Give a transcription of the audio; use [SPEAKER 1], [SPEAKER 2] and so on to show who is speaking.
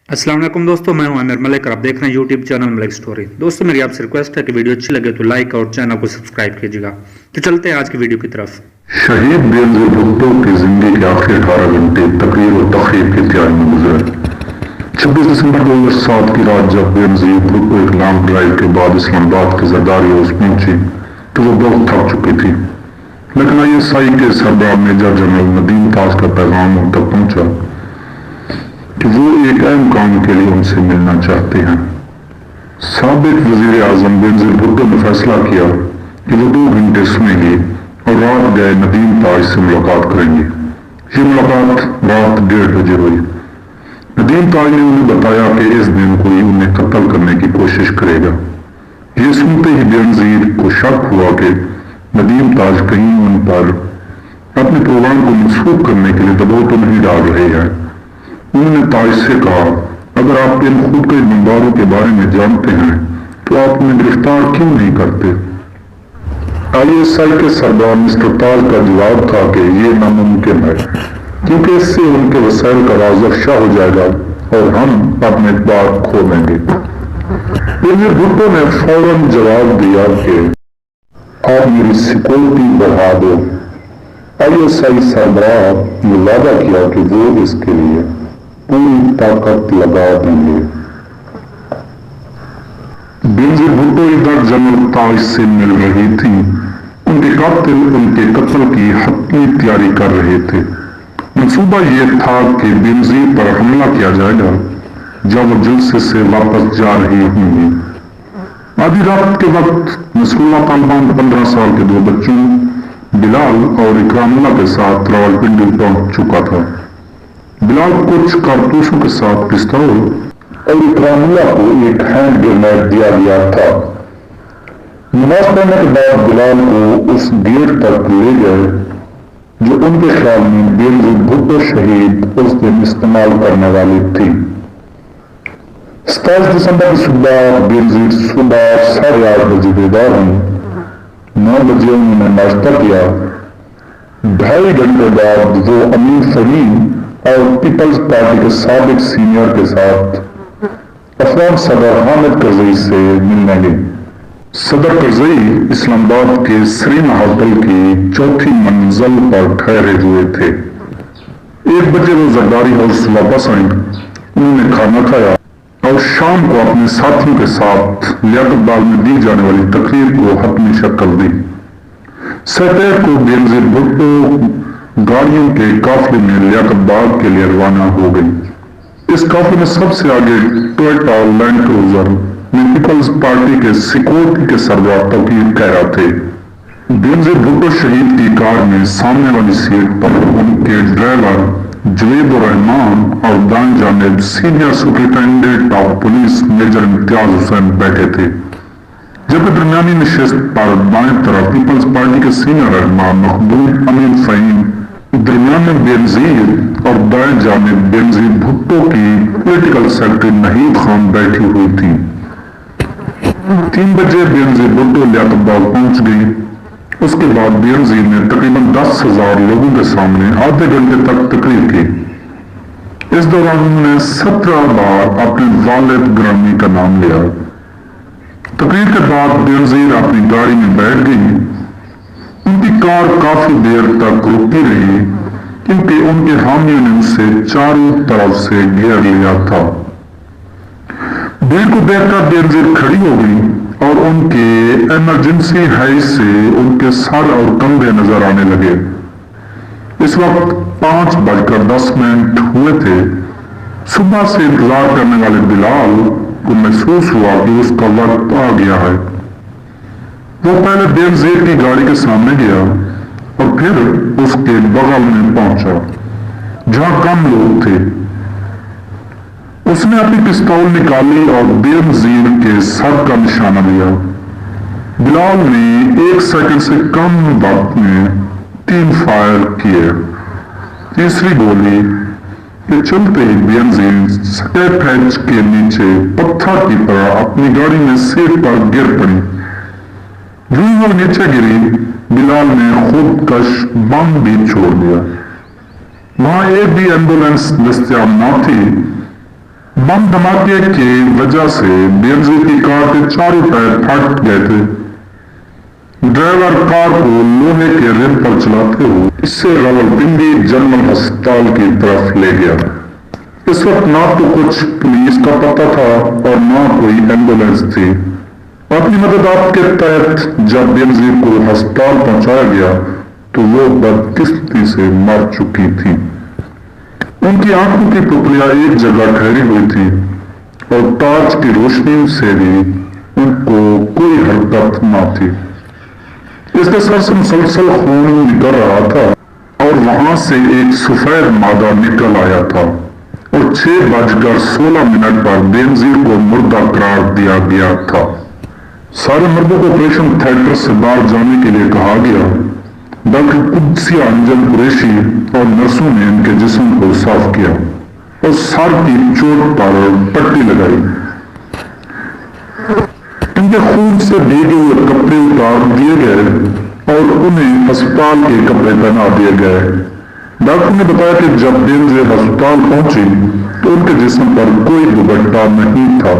[SPEAKER 1] अस्सलाम वालेकुम दोस्तों, मैं हूं आमिर मलिक और आप देख रहे हैं यूट्यूब चैनल मलिक स्टोरी। दोस्तों मेरी आपसे रिक्वेस्ट है कि वीडियो अच्छी लगे तो लाइक और चैनल को सब्सक्राइब कीजिएगा। तो चलते हैं आज की वीडियो की तरफ।
[SPEAKER 2] शहीद बेनज़ीर भुट्टो की जिंदगी के आखिरी 18 घंटे तकरीर और तखरीर की तैयारी में गुजरे। 26 दिसंबर 2007 की रात जब बेनज़ीर भुट्टो एक लॉन्ग ड्राइव के बाद इस्लामाबाद के जरदारी हाउस पहुंची तो वो बहुत थक चुकी थी, लेकिन ISI के सरबराह मेजर जनरल नदीम ताज का पैगाम उन तक पहुंचा कि वो एक अहम काम के लिए उनसे मिलना चाहते हैं। साबिक वजीर आजम बेनज़ीर भुट्टो ने फैसला किया कि वो 2 घंटे सोएंगे और रात गए नदीम ताज से मुलाकात करेंगे। ये मुलाकात रात 1:30 बजे हुई। नदीम ताज ने उन्हें बताया कि इस दिन कोई उन्हें कत्ल करने की कोशिश करेगा। ये सुनते ही बेनज़ीर को शक हुआ कि नदीम ताज कहीं उन पर अपने प्रोग्राम को मंसूख करने के लिए दबाव तो नहीं डाल रहे हैं। उन्होंने ताज से कहा, अगर आप इन खुद के बमबारों के बारे में जानते हैं तो आप उन्हें गिरफ्तार क्यों नहीं करते? ISI के सरबराह मिस्टर ताज का जवाब था कि ये नामुमकिन है, क्योंकि इससे उनके वसाइल का राज अफशा हो जाएगा और हम अपने इक़बाल खो देंगे। बेनज़ीर भुट्टो ने फौरन जवाब दिया कि आप मेरी सिक्योरिटी बढ़ा दो। ISI सरबराह ने वादा किया कि वो इसके लिए पूरी ताकत लगा देंगे। बेनज़ीर भुट्टो इधर जनरल ताज से मिल रही थी। उनके कातिल उनके कत्ल की हतमी तैयारी कर रहे थे। मंसूबा ये था कि बेनज़ीर पर हमला किया जाएगा जब वो जलसे से वापस जा रही होंगी। आधी रात के वक्त नसरुल्लाह तालिबान 15 साल के 2 बच्चों बिलाल और इकरामुल्लाह के साथ रावलपिंडी पहुंच चुका था। बिलाल कुछ कारतूसों के साथ पिस्तौल और इकरामुल्लाह को एक हैंड ग्रेनेड दिया गया था। नमाज पढ़ने के बाद बिलाल को उस गेट तक ले गए जो उनके ख्याल में बेनज़ीर भुट्टो शहीद उस दिन इस्तेमाल करने वाली थी। 27 दिसंबर की सुबह बेनज़ीर सुबह 8:30 बजे बेदार हुई। 9 बजे उन्होंने नाश्ता किया। 2.5 घंटे बाद वो अमीर फहीम और पीपल्स पार्टी के साबिक सीनियर के साथ अफगान सदर हामिद करजई से मिलने गए। सदर करजई इस्लामाबाद के सरीना होटल की 4थी मंजिल पर ठहरे हुए थे। 1 बजे वो जरदारी हाउस वापस आए। उन्होंने खाना खाया और शाम को अपने साथियों के साथ लियाकत बाग में दी जाने वाली तकरीर को हतमी शक्ल दी। सैटरडे को बेनज़ीर भुट्टो गाड़ियों के काफिले में लियाकत बाग के लिए रवाना हो गई। इस काफिले में सबसे आगे टोयोटा लैंड क्रूजर में पीपल्स पार्टी के सिक्योरिटी के सरबराह तौकीर कहरा थे। बेनज़ीर भुट्टो शहीद की कार में सामने वाली सीट पर उनके ड्राइवर जवेद रहमान और दाएं जानिब senior superintendent of police major Imtiaz Hussain बैठे थे, जबकि दरमियानी नशिस्त पर बाएं तरफ पीपल्स पार्टी के सीनियर रहमान मखदूम अमीन फहीम, दरमियान में बेनज़ीर और दाएं जानिब बेनज़ीर भुट्टो की पॉलिटिकल सेक्रेटरी नहीद खान बैठी हुई थी। 3 बजे बेनज़ीर भुट्टो लियाकत बाग पहुंच गई। उसके बाद बेनज़ीर ने तकरीबन 10,000 लोगों के सामने आधे घंटे तक तकरीर की। इस दौरान उन्होंने 17 बार अपने वालिद ग्रामी का नाम लिया। तकरीर के बाद बेनज़ीर अपनी गाड़ी में बैठ गई। उनकी कार काफी देर तक रुकी रही क्योंकि उनके हामियों ने उसे चारों तरफ से घेर लिया था। भीड़ को देखकर बेनज़ीर खड़ी हो गई और उनके इमरजेंसी हाई से उनके सर और कंधे नजर आने लगे। इस वक्त 5:10 हुए थे। सुबह से इंतजार करने वाले बिलाल को महसूस हुआ कि उसका वक्त आ गया है। वो पहले बेनज़ीर की गाड़ी के सामने गया और फिर उसके बगल में पहुंचा जहां कम लोग थे। उसने अपनी पिस्तौल निकाली और बेनज़ीर के सर का निशाना लिया। बिलाल ने 1 सेकंड से कम वक्त में 3 फायर किए। तीसरी गोली के चलते ही बेनज़ीर स्टेप हैच के नीचे पत्थर की तरह अपनी गाड़ी में सीट पर गिर पड़ी। जो वो नीचे गिरी, बिलाल ने खुदकश बम भी छोड़ दिया। वहां एक भी एम्बुलेंस दस्तयाब न थी। बम धमाके की वजह से बेनजीर की कार के चारों टायर फट गए थे। ड्राइवर कार को लोहे के रिम पर चलाते हुए इससे रावलपिंडी जनरल अस्पताल की तरफ ले गया। इस वक्त ना तो कुछ पुलिस का पता था और ना कोई एम्बुलेंस थी। अपनी मदद के तहत जब बेनजीर को अस्पताल पहुंचाया गया तो वो बदकिस्मती से मर चुकी थी। उनकी आंखों की पुतलियां एक जगह ठहरी हुई थी और टॉर्च की रोशनी से भी उनको कोई हरकत न थी। इसके सर से मुसलसल खून निकल रहा था और वहां से एक सफेद मादा निकल आया था और 6:16 पर बेनजीर को मुर्दा करार दिया गया था। सारे मर्दों को ऑपरेशन थिएटर से बाहर जाने के लिए कहा गया। डॉक्टर कुद्सिया अंजन कुरैशी और नर्सों ने इनके जिस्म को साफ किया और सर की चोट पर पट्टी लगाई। इनके खून से भीगे हुए कपड़े उतार दिए गए और उन्हें अस्पताल के कपड़े पहना दिए गए। डॉक्टर ने बताया कि जब बेनजीर अस्पताल पहुंची तो उनके जिस्म पर कोई दुपट्टा नहीं था।